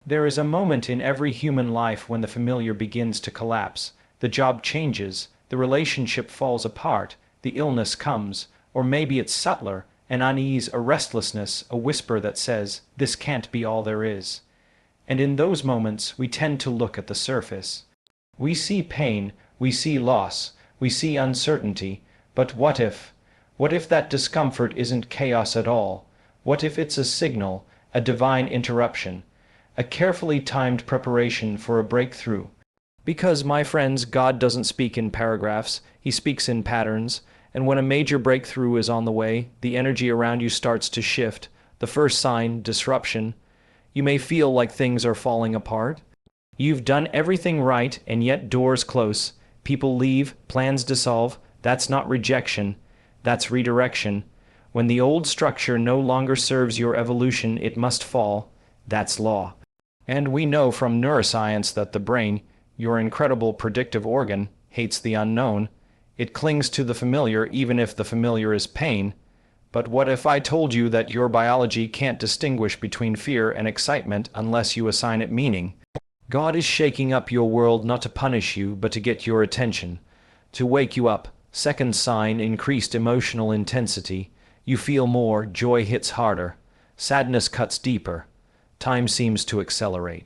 There is a moment in every human life when the familiar begins to collapse, the job changes, the relationship falls apart, the illness comes, or maybe it's subtler, an unease, a restlessness, a whisper that says, "This can't be all there is." And in those moments we tend to look at the surface. We see pain, we see loss, we see uncertainty, but what if? What if that discomfort isn't chaos at all? What if it's a signal, a divine interruption, a carefully timed preparation for a breakthrough? Because, my friends, God doesn't speak in paragraphs, He speaks in patterns, and when a major breakthrough is on the way, the energy around you starts to shift. The first sign, disruption. You may feel like things are falling apart. You've done everything right, and yet doors close. People leave, plans dissolve. That's not rejection, that's redirection. When the old structure no longer serves your evolution, it must fall. That's law. And we know from neuroscience that the brain, your incredible predictive organ, hates the unknown. It clings to the familiar even if the familiar is pain. But what if I told you that your biology can't distinguish between fear and excitement unless you assign it meaning? God is shaking up your world not to punish you, but to get your attention, to wake you up. Second sign, increased emotional intensity. You feel more, joy hits harder, sadness cuts deeper, time seems to accelerate.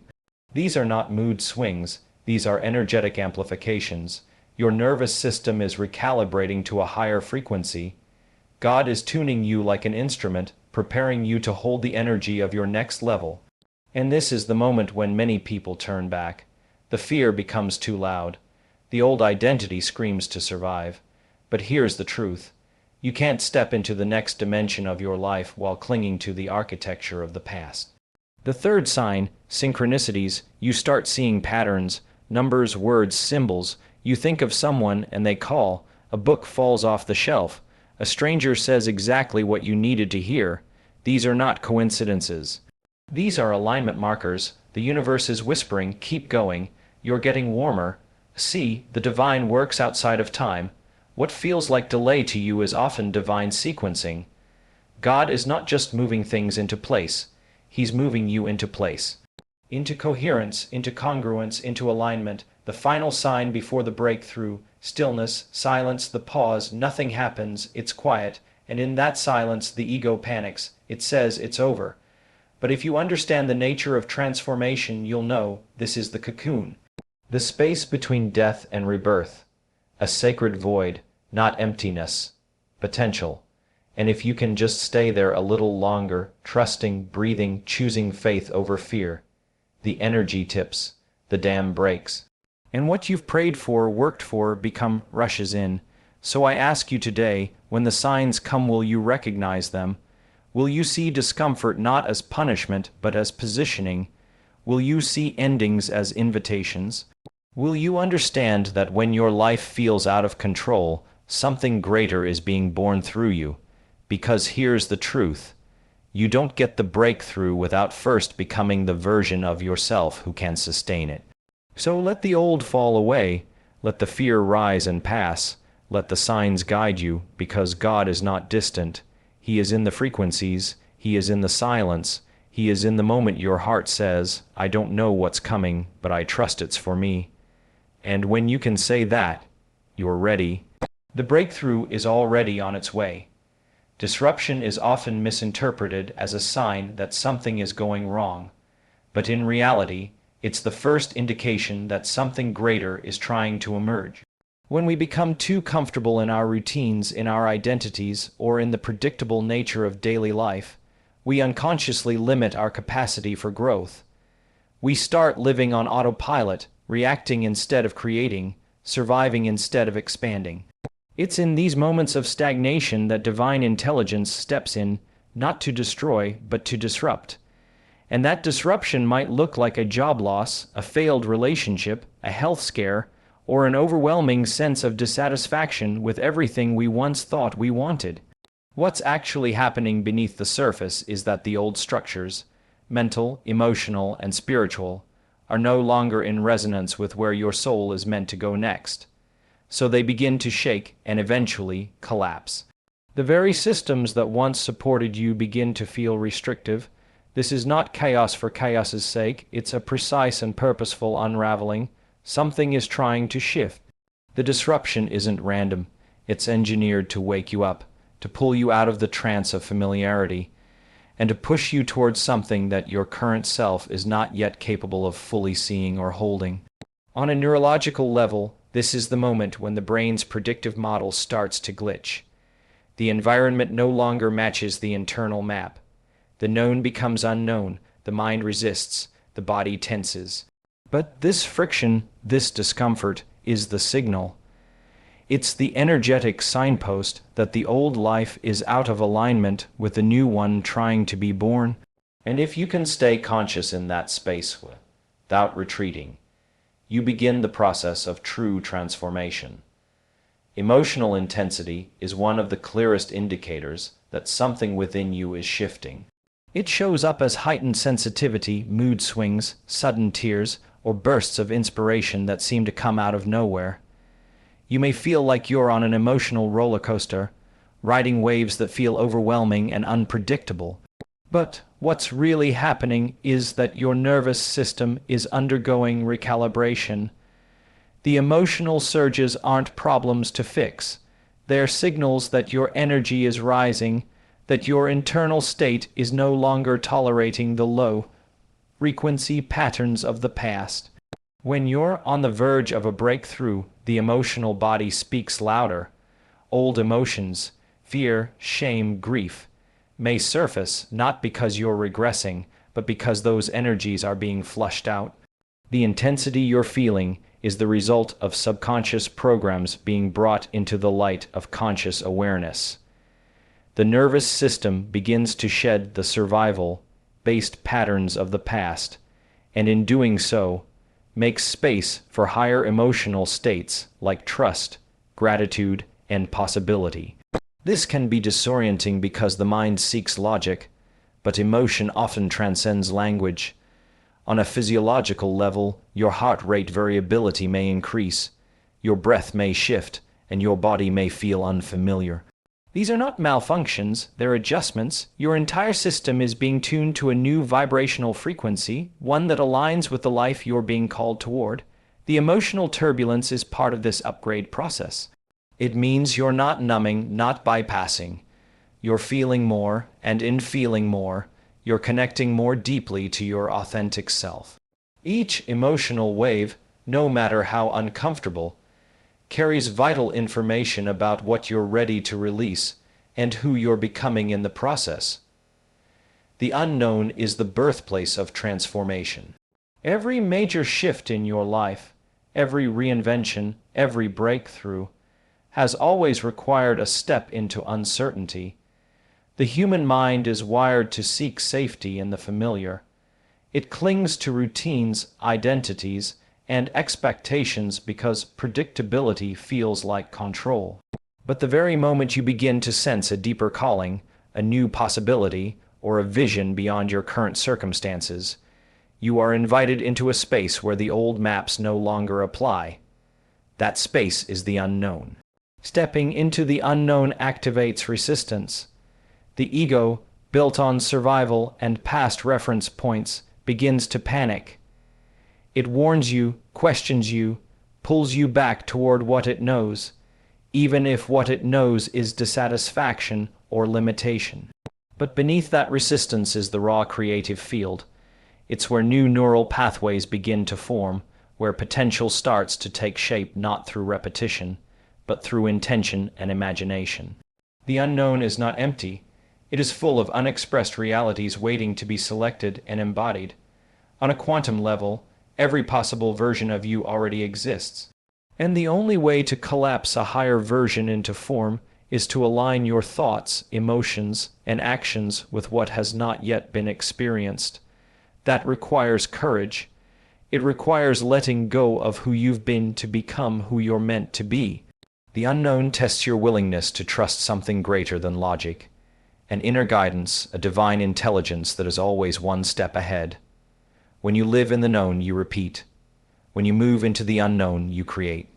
These are not mood swings, these are energetic amplifications. Your nervous system is recalibrating to a higher frequency. God is tuning you like an instrument, preparing you to hold the energy of your next level. And this is the moment when many people turn back. The fear becomes too loud. The old identity screams to survive. But here's the truth. You can't step into the next dimension of your life while clinging to the architecture of the past. The third sign, synchronicities, you start seeing patterns, numbers, words, symbols. You think of someone and they call, a book falls off the shelf, a stranger says exactly what you needed to hear. These are not coincidences. These are alignment markers. The universe is whispering, keep going, you're getting warmer. See, the divine works outside of time. What feels like delay to you is often divine sequencing. God is not just moving things into place, He's moving you into place. Into coherence, into congruence, into alignment. The final sign before the breakthrough, stillness, silence, the pause, nothing happens, it's quiet, and in that silence the ego panics, it says it's over. But if you understand the nature of transformation, you'll know this is the cocoon. The space between death and rebirth. A sacred void, not emptiness, potential. And if you can just stay there a little longer, trusting, breathing, choosing faith over fear, the energy tips, the dam breaks. And what you've prayed for, worked for, rushes in. So I ask you today, when the signs come, will you recognize them? Will you see discomfort not as punishment, but as positioning? Will you see endings as invitations? Will you understand that when your life feels out of control, something greater is being born through you? Because here's the truth. You don't get the breakthrough without first becoming the version of yourself who can sustain it. So let the old fall away, let the fear rise and pass, let the signs guide you, because God is not distant. He is in the frequencies, He is in the silence, He is in the moment your heart says, I don't know what's coming, but I trust it's for me. And when you can say that, you're ready. The breakthrough is already on its way. Disruption is often misinterpreted as a sign that something is going wrong, but in reality, it's the first indication that something greater is trying to emerge. When we become too comfortable in our routines, in our identities, or in the predictable nature of daily life, we unconsciously limit our capacity for growth. We start living on autopilot, reacting instead of creating, surviving instead of expanding. It's in these moments of stagnation that divine intelligence steps in, not to destroy, but to disrupt. And that disruption might look like a job loss, a failed relationship, a health scare, or an overwhelming sense of dissatisfaction with everything we once thought we wanted. What's actually happening beneath the surface is that the old structures, mental, emotional, and spiritual, are no longer in resonance with where your soul is meant to go next. So they begin to shake and eventually collapse. The very systems that once supported you begin to feel restrictive. This is not chaos for chaos's sake, it's a precise and purposeful unraveling. Something is trying to shift. The disruption isn't random, it's engineered to wake you up, to pull you out of the trance of familiarity, and to push you towards something that your current self is not yet capable of fully seeing or holding. On a neurological level, this is the moment when the brain's predictive model starts to glitch. The environment no longer matches the internal map. The known becomes unknown, the mind resists, the body tenses. But this friction, this discomfort, is the signal. It's the energetic signpost that the old life is out of alignment with the new one trying to be born. And if you can stay conscious in that space without retreating, you begin the process of true transformation. Emotional intensity is one of the clearest indicators that something within you is shifting. It shows up as heightened sensitivity, mood swings, sudden tears, or bursts of inspiration that seem to come out of nowhere. You may feel like you're on an emotional roller coaster, riding waves that feel overwhelming and unpredictable. But what's really happening is that your nervous system is undergoing recalibration. The emotional surges aren't problems to fix. They're signals that your energy is rising, that your internal state is no longer tolerating the low-frequency patterns of the past. When you're on the verge of a breakthrough, the emotional body speaks louder. Old emotions, fear, shame, grief, may surface not because you're regressing, but because those energies are being flushed out. The intensity you're feeling is the result of subconscious programs being brought into the light of conscious awareness. The nervous system begins to shed the survival-based patterns of the past, and in doing so, makes space for higher emotional states like trust, gratitude, and possibility. This can be disorienting because the mind seeks logic, but emotion often transcends language. On a physiological level, your heart rate variability may increase, your breath may shift, and your body may feel unfamiliar. These are not malfunctions, they're adjustments. Your entire system is being tuned to a new vibrational frequency, one that aligns with the life you're being called toward. The emotional turbulence is part of this upgrade process. It means you're not numbing, not bypassing. You're feeling more, and in feeling more, you're connecting more deeply to your authentic self. Each emotional wave, no matter how uncomfortable, carries vital information about what you're ready to release and who you're becoming in the process. The unknown is the birthplace of transformation. Every major shift in your life, every reinvention, every breakthrough, has always required a step into uncertainty. The human mind is wired to seek safety in the familiar. It clings to routines, identities, and expectations because predictability feels like control. But the very moment you begin to sense a deeper calling, a new possibility, or a vision beyond your current circumstances, you are invited into a space where the old maps no longer apply. That space is the unknown. Stepping into the unknown activates resistance. The ego, built on survival and past reference points, begins to panic. It warns you, questions you, pulls you back toward what it knows, even if what it knows is dissatisfaction or limitation. But beneath that resistance is the raw creative field. It's where new neural pathways begin to form, where potential starts to take shape not through repetition, but through intention and imagination. The unknown is not empty. It is full of unexpressed realities waiting to be selected and embodied. On a quantum level, every possible version of you already exists. And the only way to collapse a higher version into form is to align your thoughts, emotions, and actions with what has not yet been experienced. That requires courage. It requires letting go of who you've been to become who you're meant to be. The unknown tests your willingness to trust something greater than logic, an inner guidance, a divine intelligence that is always one step ahead. When you live in the known, you repeat. When you move into the unknown, you create.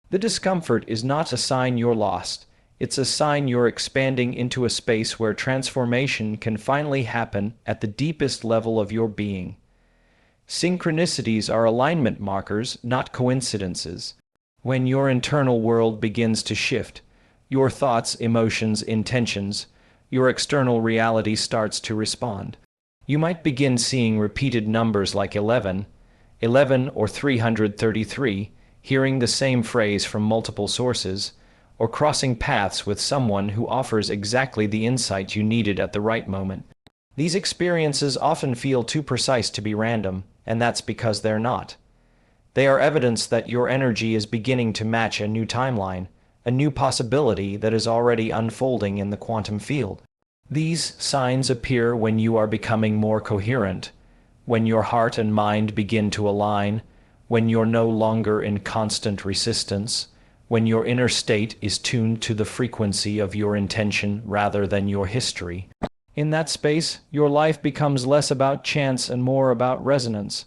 The discomfort is not a sign you're lost. It's a sign you're expanding into a space where transformation can finally happen at the deepest level of your being. Synchronicities are alignment markers, not coincidences. When your internal world begins to shift, your thoughts, emotions, intentions, your external reality starts to respond. You might begin seeing repeated numbers like 11, 11 or 333, hearing the same phrase from multiple sources, or crossing paths with someone who offers exactly the insight you needed at the right moment. These experiences often feel too precise to be random, and that's because they're not. They are evidence that your energy is beginning to match a new timeline, a new possibility that is already unfolding in the quantum field. These signs appear when you are becoming more coherent, when your heart and mind begin to align, when you're no longer in constant resistance, when your inner state is tuned to the frequency of your intention rather than your history. In that space, your life becomes less about chance and more about resonance.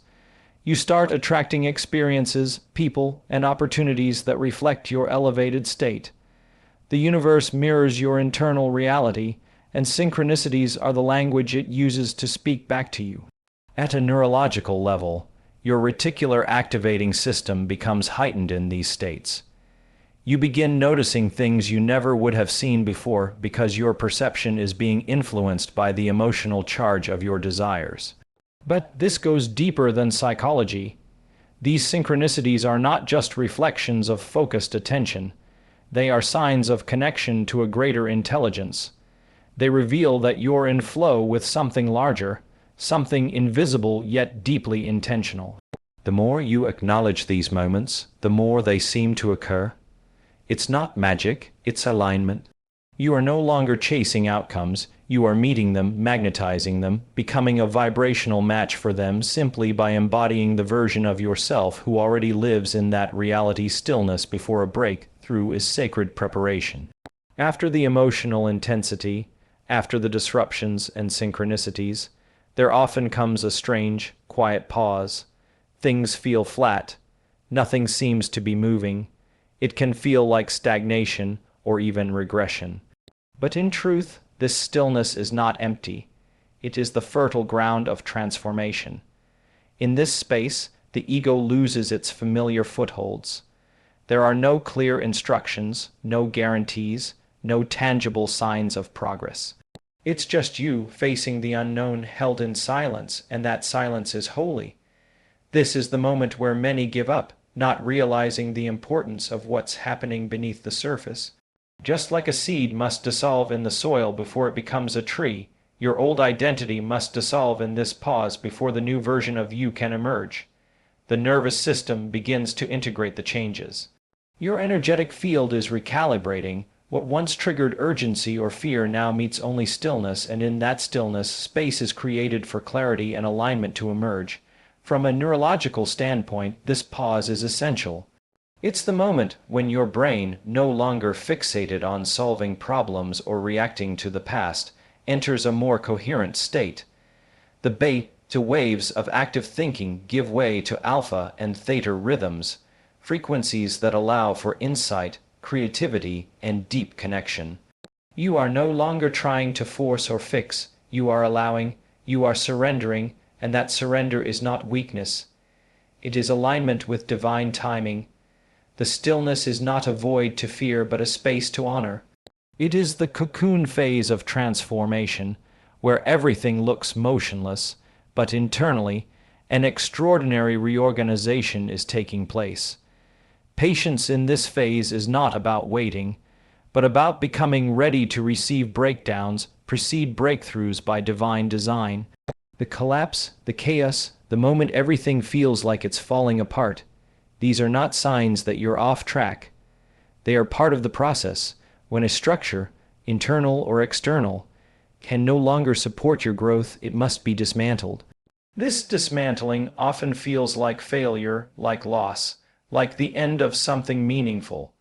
You start attracting experiences, people, and opportunities that reflect your elevated state. The universe mirrors your internal reality, and synchronicities are the language it uses to speak back to you. At a neurological level, your reticular activating system becomes heightened in these states. You begin noticing things you never would have seen before because your perception is being influenced by the emotional charge of your desires. But this goes deeper than psychology. These synchronicities are not just reflections of focused attention. They are signs of connection to a greater intelligence. They reveal that you're in flow with something larger, something invisible yet deeply intentional. The more you acknowledge these moments, the more they seem to occur. It's not magic, it's alignment. You are no longer chasing outcomes, you are meeting them, magnetizing them, becoming a vibrational match for them simply by embodying the version of yourself who already lives in that reality. Stillness before a breakthrough is sacred preparation. After the emotional intensity, after the disruptions and synchronicities, there often comes a strange, quiet pause. Things feel flat. Nothing seems to be moving. It can feel like stagnation or even regression. But in truth, this stillness is not empty. It is the fertile ground of transformation. In this space, the ego loses its familiar footholds. There are no clear instructions, no guarantees, no tangible signs of progress. It's just you facing the unknown, held in silence, and that silence is holy. This is the moment where many give up, not realizing the importance of what's happening beneath the surface. Just like a seed must dissolve in the soil before it becomes a tree, your old identity must dissolve in this pause before the new version of you can emerge. The nervous system begins to integrate the changes. Your energetic field is recalibrating. What once triggered urgency or fear now meets only stillness, and in that stillness, space is created for clarity and alignment to emerge. From a neurological standpoint, this pause is essential. It's the moment when your brain, no longer fixated on solving problems or reacting to the past, enters a more coherent state. The beta waves of active thinking give way to alpha and theta rhythms, frequencies that allow for insight, creativity, and deep connection. You are no longer trying to force or fix, you are allowing, you are surrendering, and that surrender is not weakness. It is alignment with divine timing. The stillness is not a void to fear but a space to honor. It is the cocoon phase of transformation, where everything looks motionless, but internally, an extraordinary reorganization is taking place. Patience in this phase is not about waiting, but about becoming ready to receive breakdowns, precede breakthroughs by divine design. The collapse, the chaos, the moment everything feels like it's falling apart, these are not signs that you're off track. They are part of the process. When a structure, internal or external, can no longer support your growth, it must be dismantled. This dismantling often feels like failure, like loss, like the end of something meaningful.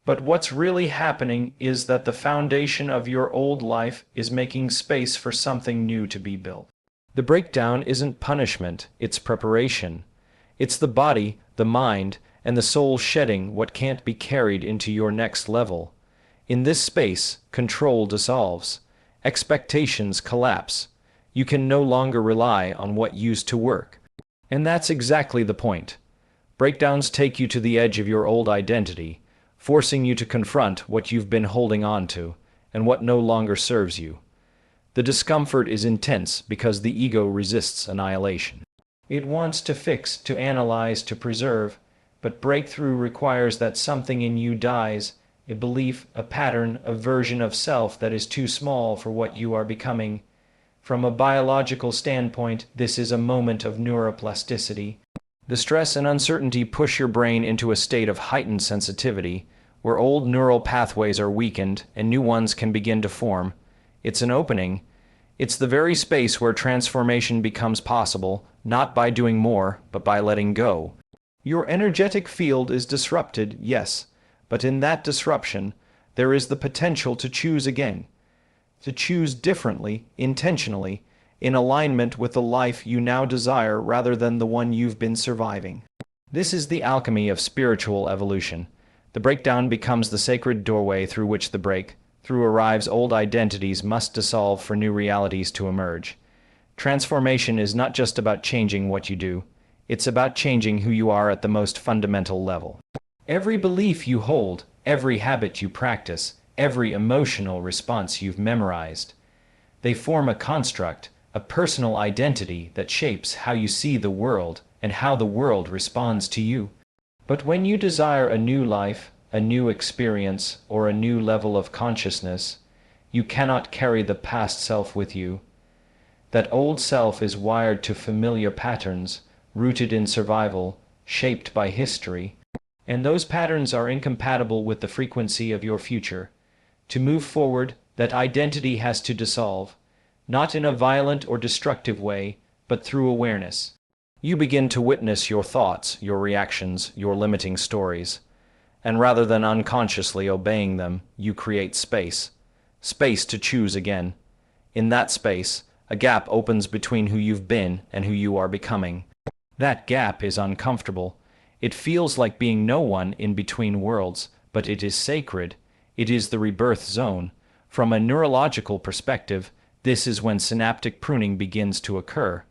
But what's really happening is that the foundation of your old life is making space for something new to be built. The breakdown isn't punishment, it's preparation. It's the body, the mind, and the soul shedding what can't be carried into your next level. In this space, control dissolves. Expectations collapse. You can no longer rely on what used to work. And that's exactly the point. Breakdowns take you to the edge of your old identity, forcing you to confront what you've been holding on to and what no longer serves you. The discomfort is intense because the ego resists annihilation. It wants to fix, to analyze, to preserve, but breakthrough requires that something in you dies, a belief, a pattern, a version of self that is too small for what you are becoming. From a biological standpoint, this is a moment of neuroplasticity. The stress and uncertainty push your brain into a state of heightened sensitivity, where old neural pathways are weakened and new ones can begin to form. It's an opening. It's the very space where transformation becomes possible, not by doing more, but by letting go. Your energetic field is disrupted, yes, but in that disruption, there is the potential to choose again, to choose differently, intentionally, in alignment with the life you now desire rather than the one you've been surviving. This is the alchemy of spiritual evolution. The breakdown becomes the sacred doorway through which the break, through arrives old identities must dissolve for new realities to emerge. Transformation is not just about changing what you do, it's about changing who you are at the most fundamental level. Every belief you hold, every habit you practice, every emotional response you've memorized, they form a construct, a personal identity that shapes how you see the world and how the world responds to you. But when you desire a new life, a new experience, or a new level of consciousness, you cannot carry the past self with you. That old self is wired to familiar patterns, rooted in survival, shaped by history, and those patterns are incompatible with the frequency of your future. To move forward, that identity has to dissolve, not in a violent or destructive way, but through awareness. You begin to witness your thoughts, your reactions, your limiting stories. And rather than unconsciously obeying them, you create space. Space to choose again. In that space, a gap opens between who you've been and who you are becoming. That gap is uncomfortable. It feels like being no one in between worlds, but it is sacred. It is the rebirth zone. From a neurological perspective, this is when synaptic pruning begins to occur.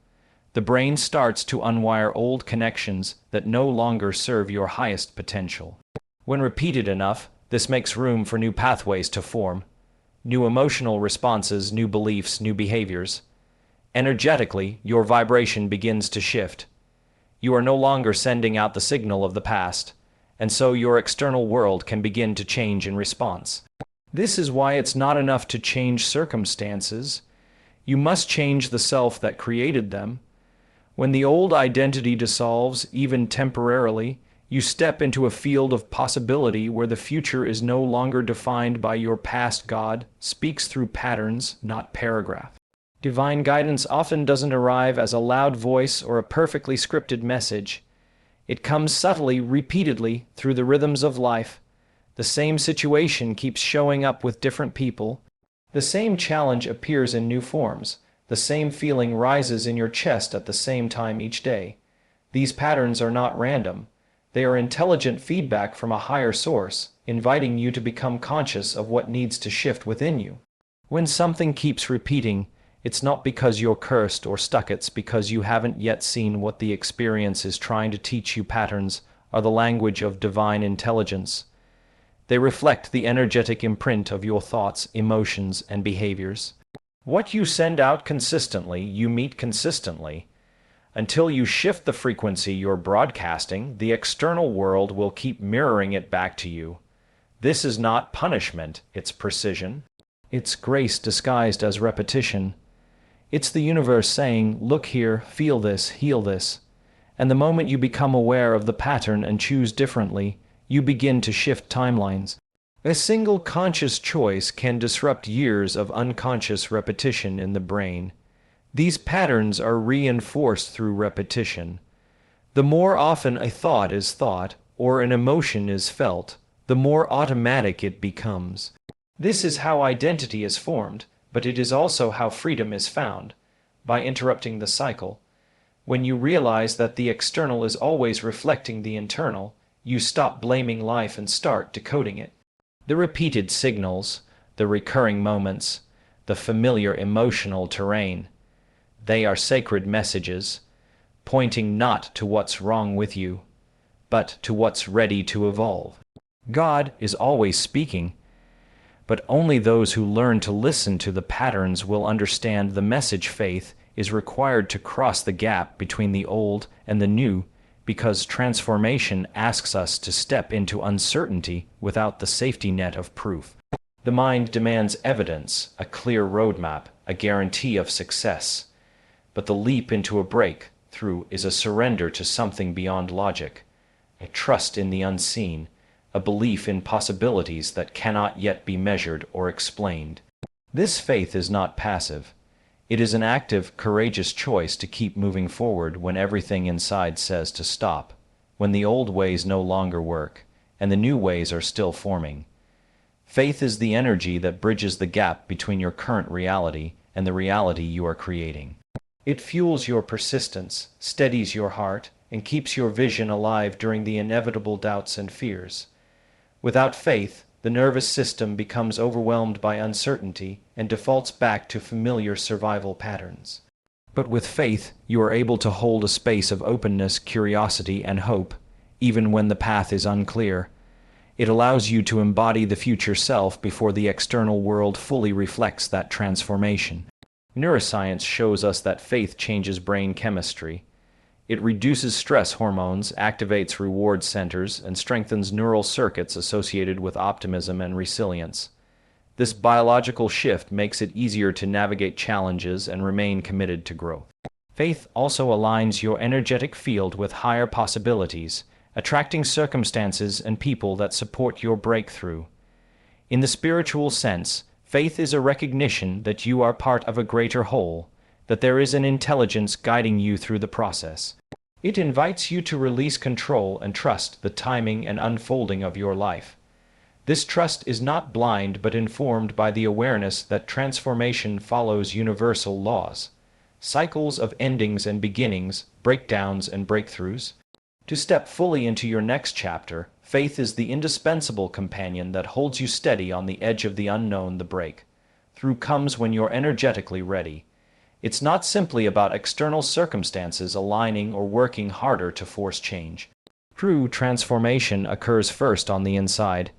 The brain starts to unwire old connections that no longer serve your highest potential. When repeated enough, this makes room for new pathways to form. New emotional responses, new beliefs, new behaviors. Energetically, your vibration begins to shift. You are no longer sending out the signal of the past, and so your external world can begin to change in response. This is why it's not enough to change circumstances. You must change the self that created them. When the old identity dissolves, even temporarily, you step into a field of possibility where the future is no longer defined by your past. God speaks through patterns, not paragraphs. Divine guidance often doesn't arrive as a loud voice or a perfectly scripted message. It comes subtly, repeatedly, through the rhythms of life. The same situation keeps showing up with different people. The same challenge appears in new forms. The same feeling rises in your chest at the same time each day. These patterns are not random. They are intelligent feedback from a higher source, inviting you to become conscious of what needs to shift within you. When something keeps repeating, it's not because you're cursed or stuck, it's because you haven't yet seen what the experience is trying to teach you. Patterns are the language of divine intelligence. They reflect the energetic imprint of your thoughts, emotions, and behaviors. What you send out consistently, you meet consistently. Until you shift the frequency you're broadcasting, the external world will keep mirroring it back to you. This is not punishment, it's precision. It's grace disguised as repetition. It's the universe saying, look here, feel this, heal this. And the moment you become aware of the pattern and choose differently, you begin to shift timelines. A single conscious choice can disrupt years of unconscious repetition in the brain. These patterns are reinforced through repetition. The more often a thought is thought, or an emotion is felt, the more automatic it becomes. This is how identity is formed, but it is also how freedom is found, by interrupting the cycle. When you realize that the external is always reflecting the internal, you stop blaming life and start decoding it. The repeated signals, the recurring moments, the familiar emotional terrain, they are sacred messages, pointing not to what's wrong with you, but to what's ready to evolve. God is always speaking, but only those who learn to listen to the patterns will understand the message. Faith is required to cross the gap between the old and the new, because transformation asks us to step into uncertainty without the safety net of proof. The mind demands evidence, a clear roadmap, a guarantee of success. But the leap into a breakthrough is a surrender to something beyond logic, a trust in the unseen, a belief in possibilities that cannot yet be measured or explained. This faith is not passive. It is an active, courageous choice to keep moving forward when everything inside says to stop, when the old ways no longer work, and the new ways are still forming. Faith is the energy that bridges the gap between your current reality and the reality you are creating. It fuels your persistence, steadies your heart, and keeps your vision alive during the inevitable doubts and fears. Without faith, the nervous system becomes overwhelmed by uncertainty and defaults back to familiar survival patterns. But with faith, you are able to hold a space of openness, curiosity, and hope, even when the path is unclear. It allows you to embody the future self before the external world fully reflects that transformation. Neuroscience shows us that faith changes brain chemistry. It reduces stress hormones, activates reward centers, and strengthens neural circuits associated with optimism and resilience. This biological shift makes it easier to navigate challenges and remain committed to growth. Faith also aligns your energetic field with higher possibilities, attracting circumstances and people that support your breakthrough. In the spiritual sense, faith is a recognition that you are part of a greater whole, that there is an intelligence guiding you through the process. It invites you to release control and trust the timing and unfolding of your life. This trust is not blind but informed by the awareness that transformation follows universal laws, cycles of endings and beginnings, breakdowns and breakthroughs. To step fully into your next chapter, faith is the indispensable companion that holds you steady on the edge of the unknown. The breakthrough comes when you're energetically ready. It's not simply about external circumstances aligning or working harder to force change. True transformation occurs first on the inside,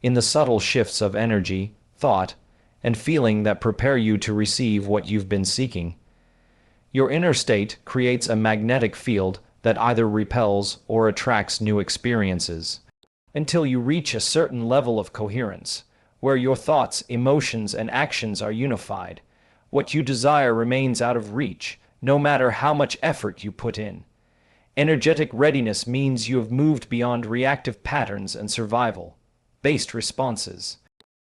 in the subtle shifts of energy, thought, and feeling that prepare you to receive what you've been seeking. Your inner state creates a magnetic field that either repels or attracts new experiences, until you reach a certain level of coherence, where your thoughts, emotions, and actions are unified. What you desire remains out of reach, no matter how much effort you put in. Energetic readiness means you have moved beyond reactive patterns and survival-based responses.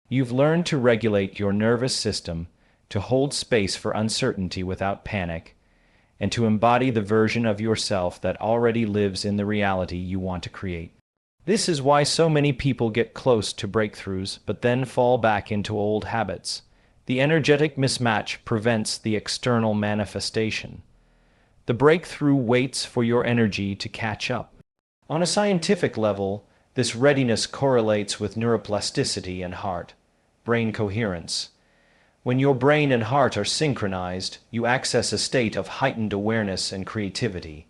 You've learned to regulate your nervous system, to hold space for uncertainty without panic, and to embody the version of yourself that already lives in the reality you want to create. This is why so many people get close to breakthroughs but then fall back into old habits. The energetic mismatch prevents the external manifestation. The breakthrough waits for your energy to catch up. On a scientific level, this readiness correlates with neuroplasticity and heart-brain coherence. When your brain and heart are synchronized, you access a state of heightened awareness and creativity.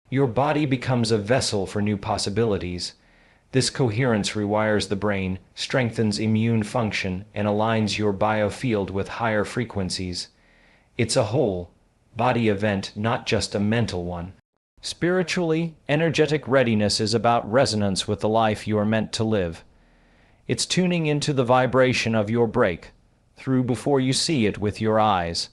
Your body becomes a vessel for new possibilities. This coherence rewires the brain, strengthens immune function, and aligns your biofield with higher frequencies. It's a whole body event, not just a mental one. Spiritually, energetic readiness is about resonance with the life you are meant to live. It's tuning into the vibration of your breakthrough before you see it with your eyes.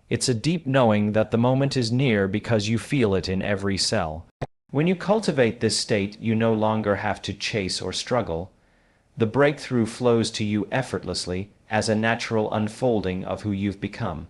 It's a deep knowing that the moment is near because you feel it in every cell. When you cultivate this state, you no longer have to chase or struggle. The breakthrough flows to you effortlessly as a natural unfolding of who you've become.